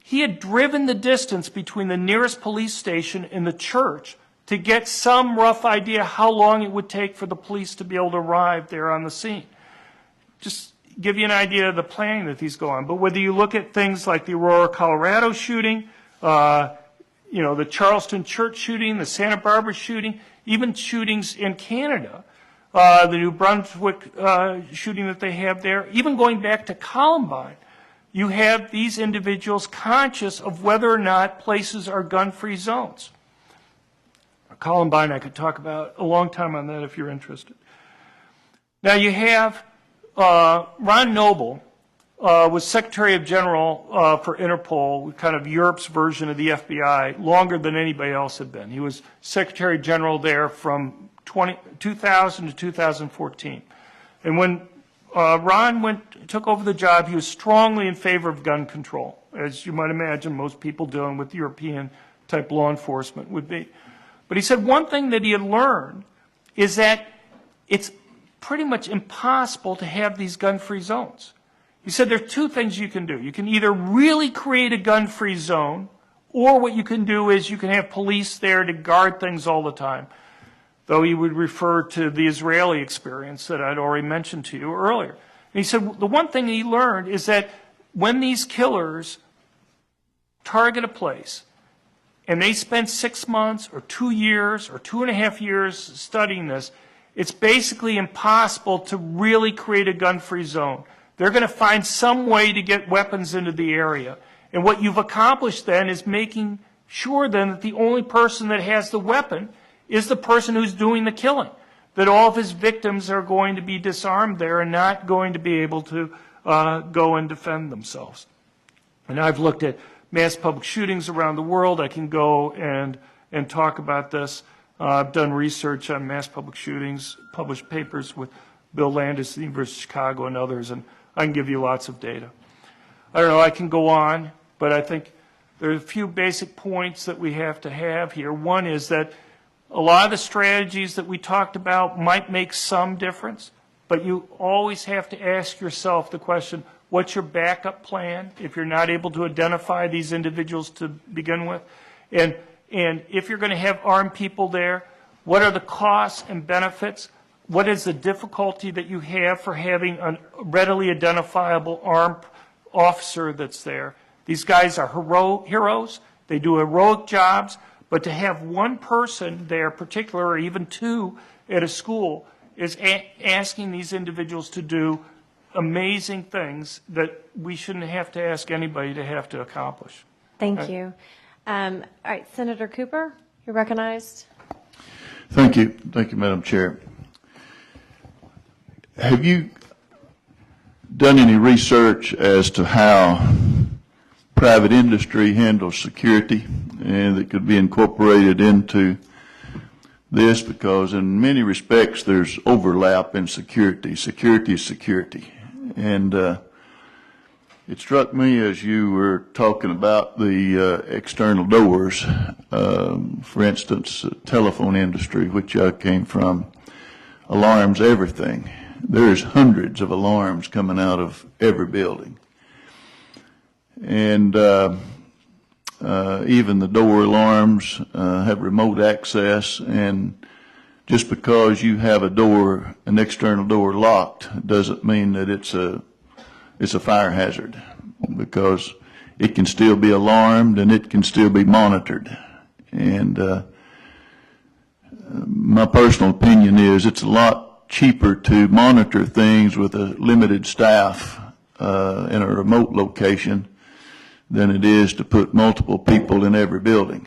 He had driven the distance between the nearest police station and the church to get some rough idea how long it would take for the police to be able to arrive there on the scene. Just give you an idea of the planning that these go on. But whether you look at things like the Aurora, Colorado shooting, the Charleston church shooting, the Santa Barbara shooting, even shootings in Canada, the New Brunswick shooting that they have there, even going back to Columbine, you have these individuals conscious of whether or not places are gun-free zones. Columbine, I could talk about a long time on that if you're interested. Now you have Ron Noble was Secretary of General for Interpol, kind of Europe's version of the FBI, longer than anybody else had been. He was Secretary General there from 2000 to 2014. And when Ron took over the job, he was strongly in favor of gun control, as you might imagine most people dealing with European-type law enforcement would be. But he said one thing that he had learned is that it's pretty much impossible to have these gun-free zones. He said there are two things you can do. You can either really create a gun-free zone, or what you can do is you can have police there to guard things all the time. Though he would refer to the Israeli experience that I'd already mentioned to you earlier. And he said the one thing he learned is that when these killers target a place, and they spend 6 months or 2 years or 2.5 years studying this, it's basically impossible to really create a gun-free zone. They're going to find some way to get weapons into the area. And what you've accomplished then is making sure then that the only person that has the weapon is the person who's doing the killing. That all of his victims are going to be disarmed there and not going to be able to go and defend themselves. And I've looked at mass public shootings around the world. I can go and talk about this. I've done research on mass public shootings, published papers with Bill Landis at the University of Chicago and others, and I can give you lots of data. I don't know, I can go on, but I think there are a few basic points that we have to have here. One is that a lot of the strategies that we talked about might make some difference, but you always have to ask yourself the question, what's your backup plan if you're not able to identify these individuals to begin with? And if you're going to have armed people there, what are the costs and benefits? What is the difficulty that you have for having a readily identifiable armed officer that's there? These guys are heroes. They do heroic jobs. But to have one person there, particularly, or even two at a school, is asking these individuals to do amazing things that we shouldn't have to ask anybody to have to accomplish. Thank you. All right, Senator Cooper, you're recognized. Thank you. Thank you, Madam Chair. Have you done any research as to how private industry handles security and that could be incorporated into this, because in many respects there's overlap in security. Security is security. And it struck me as you were talking about the external doors, for instance, telephone industry, which I came from, alarms everything. There's hundreds of alarms coming out of every building. And even the door alarms have remote access, and just because you have a door, an external door locked, doesn't mean that it's a fire hazard, because it can still be alarmed and it can still be monitored. And my personal opinion is it's a lot cheaper to monitor things with a limited staff in a remote location than it is to put multiple people in every building.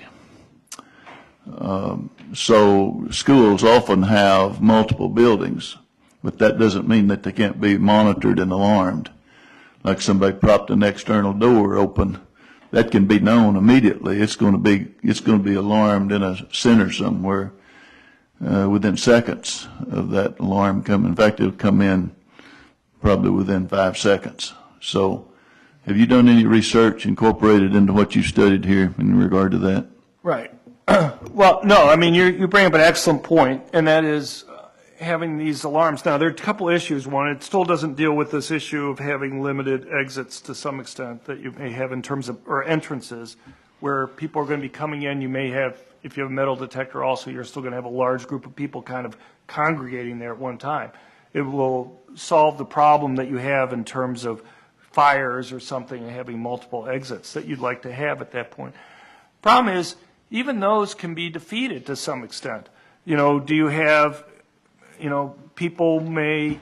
So schools often have multiple buildings, but that doesn't mean that they can't be monitored and alarmed. Like somebody propped an external door open, that can be known immediately. It's going to be alarmed in a center somewhere within seconds of that alarm coming. In fact, it'll come in probably within 5 seconds. So have you done any research incorporated into what you studied here in regard to that? Right. Well, no, I mean, you bring up an excellent point, and that is having these alarms. Now, there are a couple issues. One, it still doesn't deal with this issue of having limited exits to some extent that you may have in terms of, or entrances, where people are going to be coming in. You may have, if you have a metal detector also, you're still going to have a large group of people kind of congregating there at one time. It will solve the problem that you have in terms of fires or something and having multiple exits that you'd like to have at that point. Problem is, even those can be defeated to some extent. You know, do you have, you know, people may,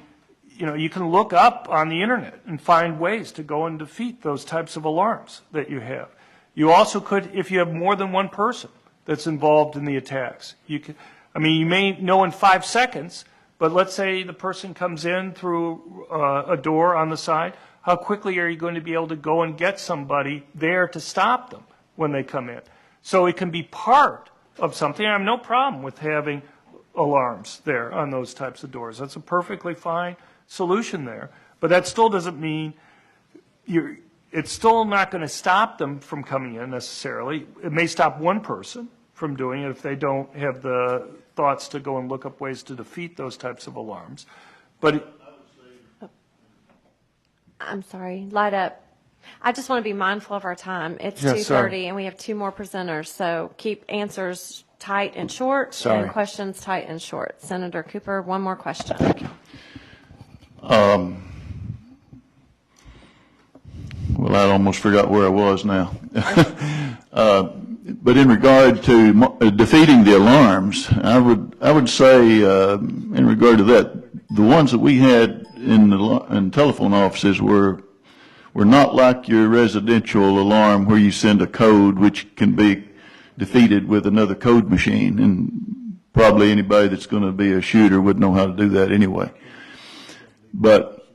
you know, you can look up on the internet and find ways to go and defeat those types of alarms that you have. You also could, if you have more than one person that's involved in the attacks, you can, I mean, you may know in 5 seconds, but let's say the person comes in through a door on the side. How quickly are you going to be able to go and get somebody there to stop them when they come in? So it can be part of something. I have no problem with having alarms there on those types of doors. That's a perfectly fine solution there. But that still doesn't mean it's still not going to stop them from coming in necessarily. It may stop one person from doing it if they don't have the thoughts to go and look up ways to defeat those types of alarms. But I'm sorry, light up. I just want to be mindful of our time. It's Yes, 2:30 sorry. and we have 2 more presenters, so keep answers tight and short Sorry. and questions tight and short. Senator Cooper, one more question. Well, I almost forgot where I was now. But in regard to defeating the alarms, I would say in regard to that, the ones that we had in telephone offices were not like your residential alarm where you send a code which can be defeated with another code machine, and probably anybody that's going to be a shooter would know how to do that anyway. But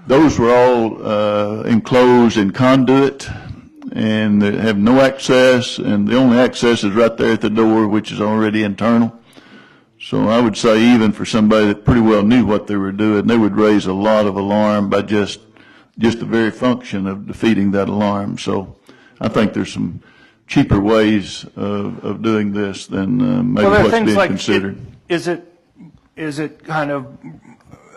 those were all enclosed in conduit, and they have no access, and the only access is right there at the door, which is already internal. So I would say even for somebody that pretty well knew what they were doing, they would raise a lot of alarm by just the very function of defeating that alarm. So I think there's some cheaper ways of doing this than maybe well, what's things being like considered. Is it kind of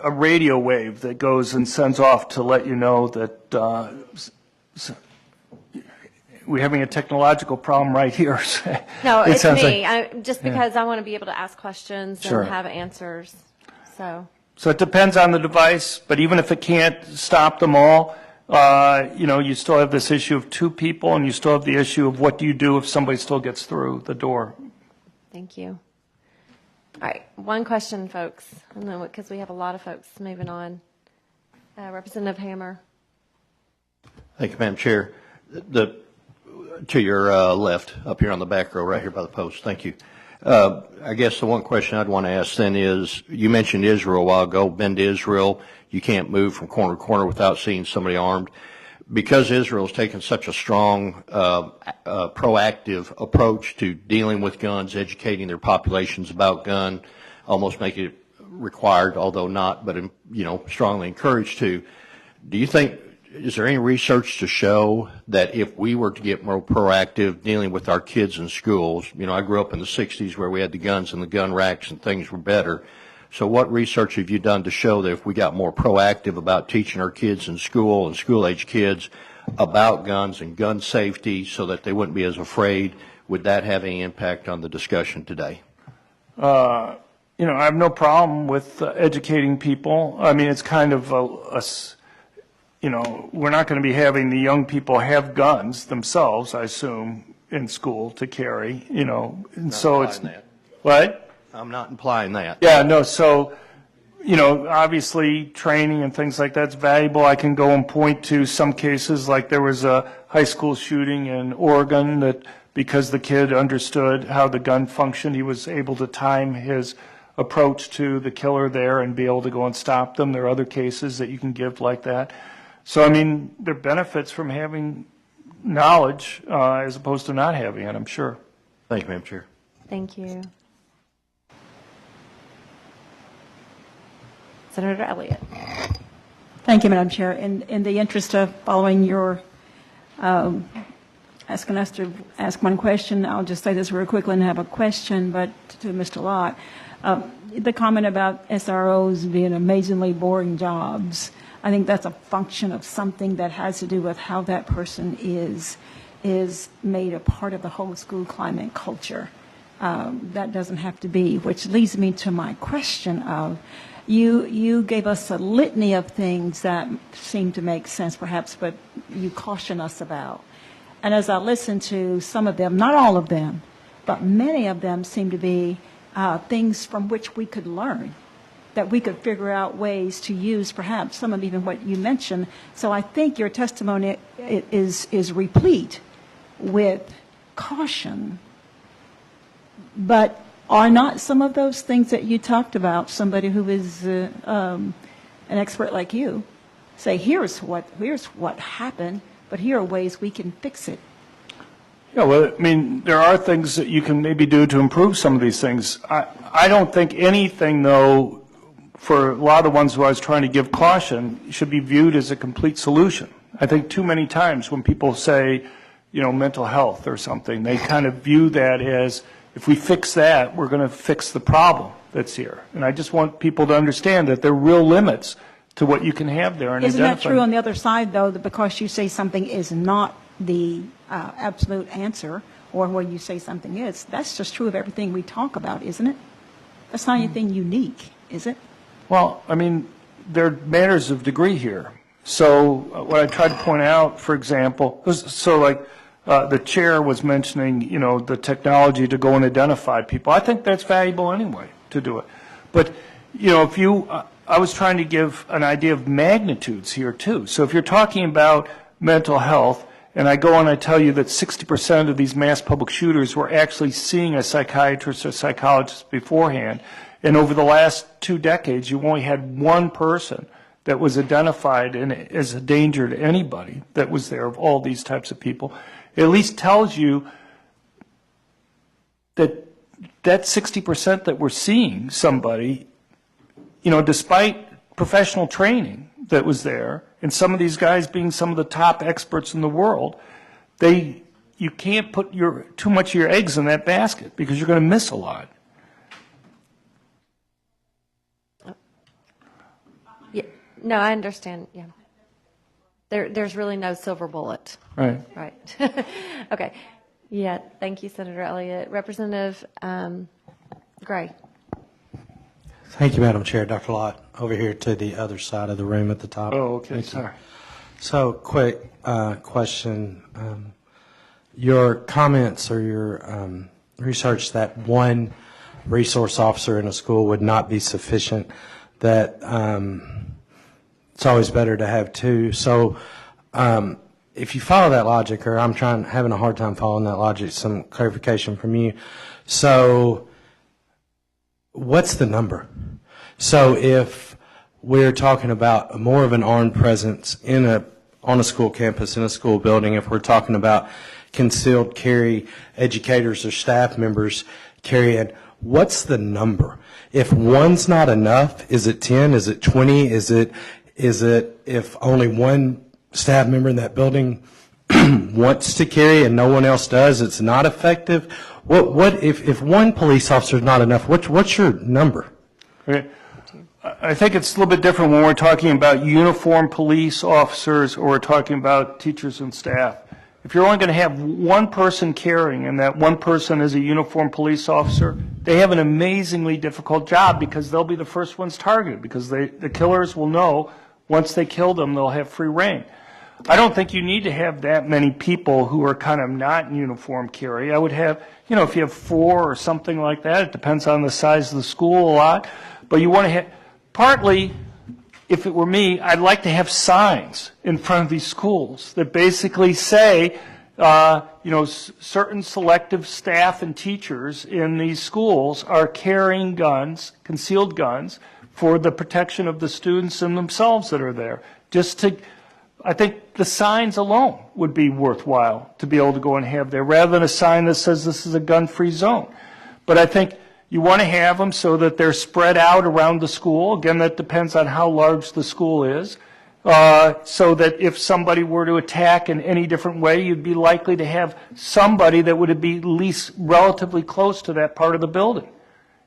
a radio wave that goes and sends off to let you know that we're having a technological problem right here? No, It it's sounds me. like- Just because I want to be able to ask questions Sure. and have answers. So it depends on the device, but even if it can't stop them all, you know, you still have this issue of 2 people, and you still have the issue of what do you do if somebody still gets through the door. Thank you. All right, one question, folks, and then because we have a lot of folks moving on. Representative Hammer. Thank you, Madam Chair. To your left, up here on the back row, right here by the post. Thank you. I guess the one question I'd want to ask then is, you mentioned Israel a while ago, been to Israel. You can't move from corner to corner without seeing somebody armed. because Israel's taken such a strong proactive approach to dealing with guns, educating their populations about gun, almost make it required, although not, but strongly encouraged to. Do you think, is there any research to show that if we were to get more proactive dealing with our kids in schools, I grew up in the 60s where we had the guns and the gun racks and things were better. So what research have you done to show that if we got more proactive about teaching our kids in school and school-age kids about guns and gun safety so that they wouldn't be as afraid, would that have any impact on the discussion today? I have no problem with educating people. I mean, it's kind of we're not going to be having the young people have guns themselves, I assume, in school to carry, and so it's, what? I'm not implying that. Yeah, no, so, obviously training and things like that's valuable. I can go and point to some cases, like there was a high school shooting in Oregon that because the kid understood how the gun functioned, he was able to time his approach to the killer there and be able to go and stop them. There are other cases that you can give like that. So, I mean, there are benefits from having knowledge as opposed to not having it, I'm sure. Thank you, Madam Chair. Thank you. Senator Elliott. Thank you, Madam Chair. In the interest of following your asking us to ask one question, I'll just say this real quickly and have a question, but to Mr. Lott. The comment about SROs being amazingly boring jobs, I think that's a function of something that has to do with how that person is made a part of the whole school climate culture. That doesn't have to be, which leads me to my question of, you gave us a litany of things that seem to make sense perhaps, but you caution us about. And as I listen to some of them, not all of them, but many of them seem to be things from which we could learn, that we could figure out ways to use perhaps some of even what you mentioned. So I think your testimony is replete with caution. But are not some of those things that you talked about, somebody who is an expert like you, say, here's what happened, but here are ways we can fix it? Yeah, well, I mean, there are things that you can maybe do to improve some of these things. I don't think anything, though, for a lot of the ones who I was trying to give caution, should be viewed as a complete solution. I think too many times when people say, mental health or something, they kind of view that as, if we fix that, we're going to fix the problem that's here. And I just want people to understand that there are real limits to what you can have there. And isn't that true on the other side, though, that because you say something is not the absolute answer, or when you say something is, that's just true of everything we talk about, isn't it? That's not anything unique, is it? Well, I mean, there are matters of degree here. So what I tried to point out, for example, the chair was mentioning, the technology to go and identify people. I think that's valuable anyway to do it. But, I was trying to give an idea of magnitudes here too. So if you're talking about mental health, and I go and I tell you that 60% of these mass public shooters were actually seeing a psychiatrist or psychologist beforehand, and over the last 2 decades, you only had one person that was identified as a danger to anybody that was there of all these types of people. It at least tells you that 60% that we're seeing somebody, despite professional training that was there, and some of these guys being some of the top experts in the world, you can't put too much of your eggs in that basket because you're going to miss a lot. Yeah, no, I understand. Yeah, there's really no silver bullet. Right. Right. Okay. Yeah. Thank you, Senator Elliott. Representative Gray. Thank you, Madam Chair. Dr. Lott, over here to the other side of the room at the top. Oh, okay. Sorry. So, quick question. Your comments or your research that one resource officer in a school would not be sufficient, that it's always better to have two. So, if you follow that logic, or I'm having a hard time following that logic, some clarification from you. So, what's the number? So if we're talking about more of an armed presence in a on a school campus, in a school building, if we're talking about concealed carry educators or staff members carrying, what's the number? If one's not enough, is it 10? Is it 20? Is it if only one staff member in that building wants to carry and no one else does, it's not effective? What if one police officer is not enough, what's your number? Okay. I think it's a little bit different when we're talking about uniformed police officers or we're talking about teachers and staff. If you're only going to have one person carrying and that one person is a uniformed police officer, they have an amazingly difficult job because they'll be the first ones targeted because the killers will know once they kill them, they'll have free reign. I don't think you need to have that many people who are kind of not in uniform carry. I would have, if you have 4 or something like that, it depends on the size of the school a lot, but you want to have, partly, if it were me, I'd like to have signs in front of these schools that basically say, certain selective staff and teachers in these schools are carrying guns, concealed guns, for the protection of the students and themselves that are there. I think the signs alone would be worthwhile to be able to go and have there, rather than a sign that says this is a gun-free zone. But I think you want to have them so that they're spread out around the school. Again, that depends on how large the school is. So that if somebody were to attack in any different way, you'd be likely to have somebody that would be at least relatively close to that part of the building.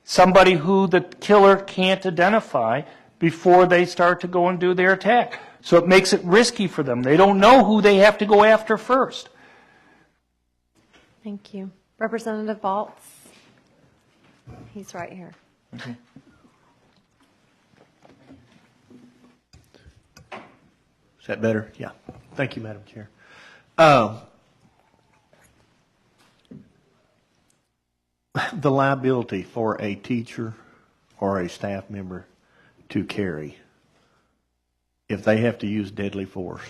Somebody who the killer can't identify before they start to go and do their attack. So it makes it risky for them. They don't know who they have to go after first. Thank you. Representative Baltz? He's right here. Is that better? Yeah. Thank you, Madam Chair. The liability for a teacher or a staff member to carry, if they have to use deadly force,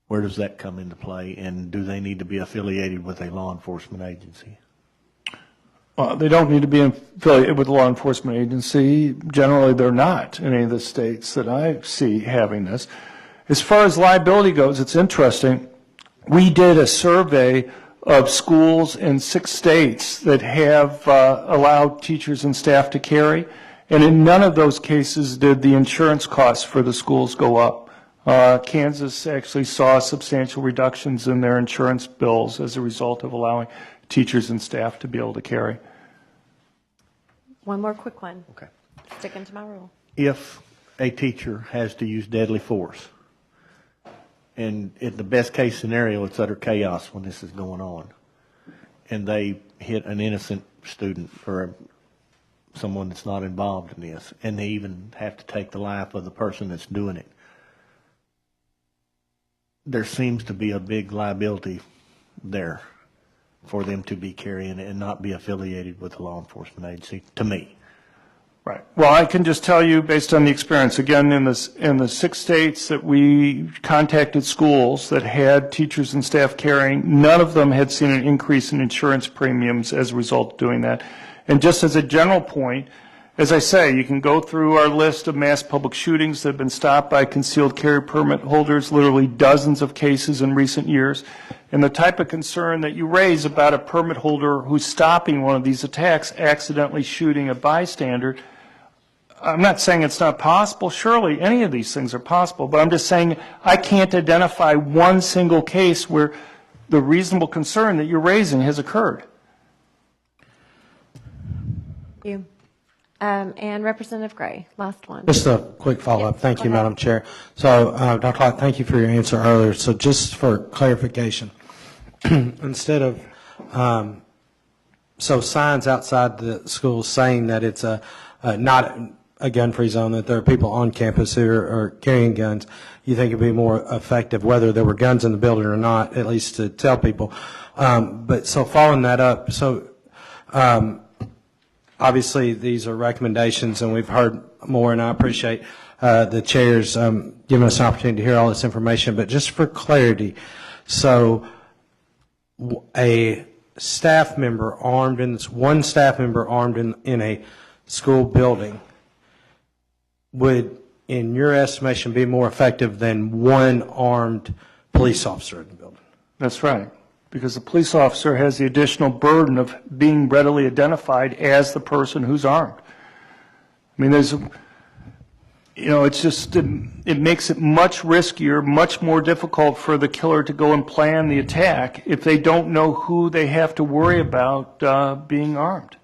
where does that come into play? And do they need to be affiliated with a law enforcement agency? They don't need to be affiliated with a law enforcement agency. Generally, they're not in any of the states that I see having this. As far as liability goes, it's interesting. We did a survey of schools in 6 states that have allowed teachers and staff to carry, and in none of those cases did the insurance costs for the schools go up. Kansas actually saw substantial reductions in their insurance bills as a result of allowing teachers and staff to be able to carry. One more quick one. Okay. Sticking to my rule. If a teacher has to use deadly force, and in the best case scenario, it's utter chaos when this is going on, and they hit an innocent student or someone that's not involved in this, and they even have to take the life of the person that's doing it, there seems to be a big liability there for them to be carrying and not be affiliated with a law enforcement agency, to me. Right. Well, I can just tell you, based on the experience, again, in the 6 states that we contacted schools that had teachers and staff carrying, none of them had seen an increase in insurance premiums as a result of doing that. And just as a general point, as I say, you can go through our list of mass public shootings that have been stopped by concealed carry permit holders, literally dozens of cases in recent years. And the type of concern that you raise about a permit holder who's stopping one of these attacks accidentally shooting a bystander, I'm not saying it's not possible. Surely any of these things are possible. But I'm just saying I can't identify one single case where the reasonable concern that you're raising has occurred. Thank you. And Representative Gray, last one. Just a quick follow-up. Yes, Thank you, go ahead. Madam Chair. So, Dr. Lott, thank you for your answer earlier. So just for clarification, instead of, so signs outside the schools saying that it's not a gun-free zone, that there are people on campus who are carrying guns, you think it'd be more effective whether there were guns in the building or not, at least to tell people. But so following that up, so obviously these are recommendations and we've heard more, and I appreciate the chairs giving us an opportunity to hear all this information. But just for clarity, so a staff member armed in this, one staff member armed in a school building would in your estimation, be more effective than one armed police officer in the building? That's right, because the police officer has the additional burden of being readily identified as the person who's armed. I mean, it's just, it makes it much riskier, much more difficult for the killer to go and plan the attack if they don't know who they have to worry about being armed.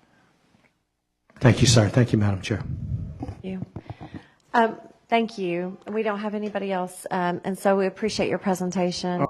Thank you, sir. Thank you, Madam Chair. Thank you. Thank you. We don't have anybody else, and so we appreciate your presentation.